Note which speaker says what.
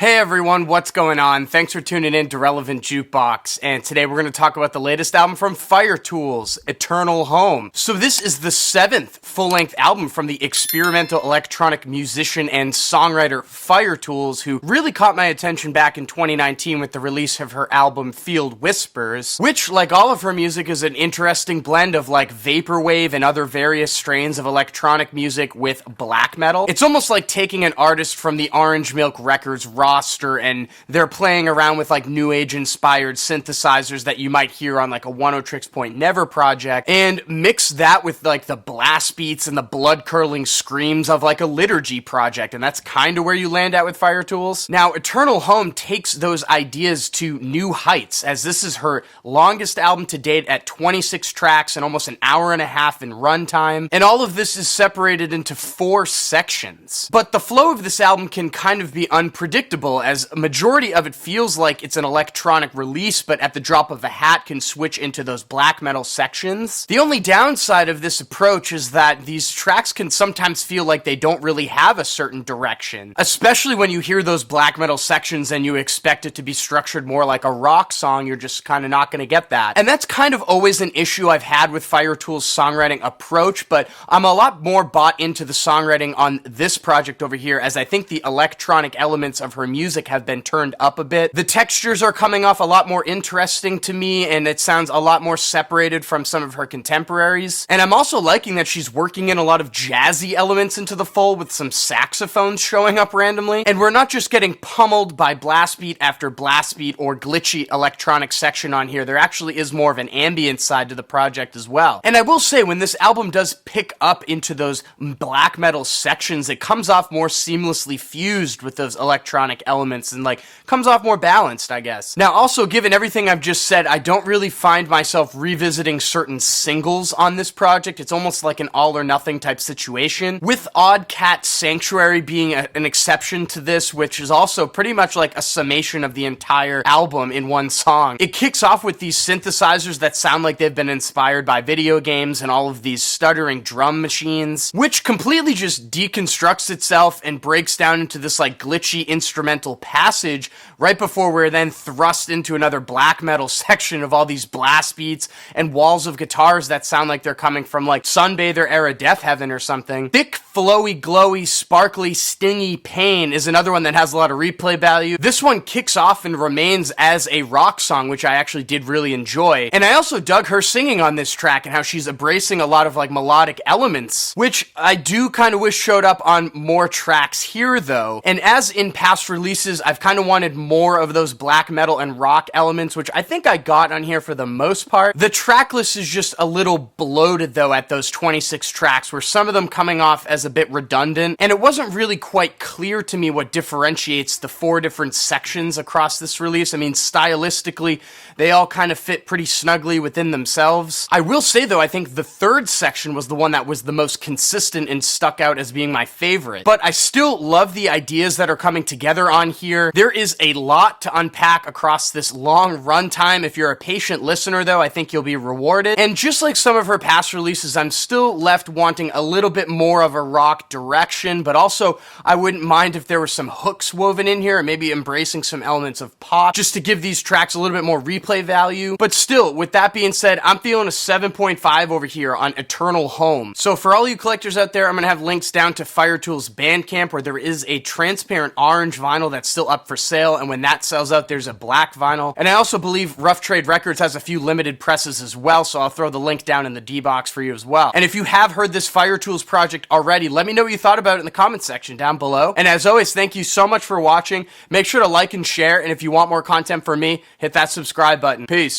Speaker 1: Hey everyone, what's going on? Thanks for tuning in to Relevant Jukebox, and today we're going to talk about the latest album from Fire-Toolz, Eternal Home. So this is the 7th full-length album from the experimental electronic musician and songwriter Fire-Toolz, who really caught my attention back in 2019 with the release of her album Field Whispers, which, like all of her music, is an interesting blend of like vaporwave and other various strains of electronic music with black metal. It's almost like taking an artist from the Orange Milk Records roster and they're playing around with like new age inspired synthesizers that you might hear on like a One O Tricks Point Never project, and mix that with like the blast beats and the blood curdling screams of like a liturgy project, and that's kind of where you land at with Fire-Toolz. Now, Eternal Home takes those ideas to new heights, as this is her longest album to date at 26 tracks and almost an hour and a half in runtime, and all of this is separated into 4 sections. But the flow of this album can kind of be unpredictable, as a majority of it feels like it's an electronic release, but at the drop of a hat can switch into those black metal sections. The only downside of this approach is that these tracks can sometimes feel like they don't really have a certain direction, especially when you hear those black metal sections and you expect it to be structured more like a rock song. You're just kind of not going to get that. And that's kind of always an issue I've had with Fire-Toolz's songwriting approach, but I'm a lot more bought into the songwriting on this project over here, as I think the electronic elements of her music have been turned up a bit. The textures are coming off a lot more interesting to me, and it sounds a lot more separated from some of her contemporaries. And I'm also liking that she's working in a lot of jazzy elements into the fold, with some saxophones showing up randomly. And we're not just getting pummeled by blast beat after blast beat or glitchy electronic section on here. There actually is more of an ambient side to the project as well. And I will say, when this album does pick up into those black metal sections, it comes off more seamlessly fused with those electronic elements and like comes off more balanced, I guess. Now, also, given everything I've just said, I don't really find myself revisiting certain singles on this project. It's almost like an all or nothing type situation, with Odd Cat Sanctuary being an exception to this, which is also pretty much like a summation of the entire album in one song. It kicks off with these synthesizers that sound like they've been inspired by video games and all of these stuttering drum machines, which completely just deconstructs itself and breaks down into this like glitchy instrumental passage right before we're then thrust into another black metal section of all these blast beats and walls of guitars that sound like they're coming from like Sunbather era Death Heaven or something. Thick, flowy, glowy, sparkly, stingy Pain is another one that has a lot of replay value. This one kicks off and remains as a rock song, which I actually did really enjoy. And I also dug her singing on this track and how she's embracing a lot of like melodic elements, which I do kind of wish showed up on more tracks here though. And as in past releases, I've kind of wanted more of those black metal and rock elements, which I think I got on here for the most part. The track list is just a little bloated though at those 26 tracks, where some of them coming off as a bit redundant, and it wasn't really quite clear to me what differentiates the 4 different sections across this release. I mean, stylistically, they all kind of fit pretty snugly within themselves. I will say though, I think the 3rd section was the one that was the most consistent and stuck out as being my favorite. But I still love the ideas that are coming together on here. There is a lot to unpack across this long runtime. If you're a patient listener though, I think you'll be rewarded. And just like some of her past releases, I'm still left wanting a little bit more of a rock direction, but also I wouldn't mind if there were some hooks woven in here, or maybe embracing some elements of pop, just to give these tracks a little bit more replay value. But still, with that being said, I'm feeling a 7.5 over here on Eternal Home. So for all you collectors out there, I'm going to have links down to Fire-Toolz's Bandcamp, where there is a transparent orange vinyl that's still up for sale, and when that sells out, there's a black vinyl. And I also believe Rough Trade Records has a few limited presses as well, so I'll throw the link down in the D box for you as well. And if you have heard this Fire-Toolz project already, let me know what you thought about it in the comments section down below. And as always, thank you so much for watching. Make sure to like and share, and if you want more content from me, hit that subscribe button. Peace.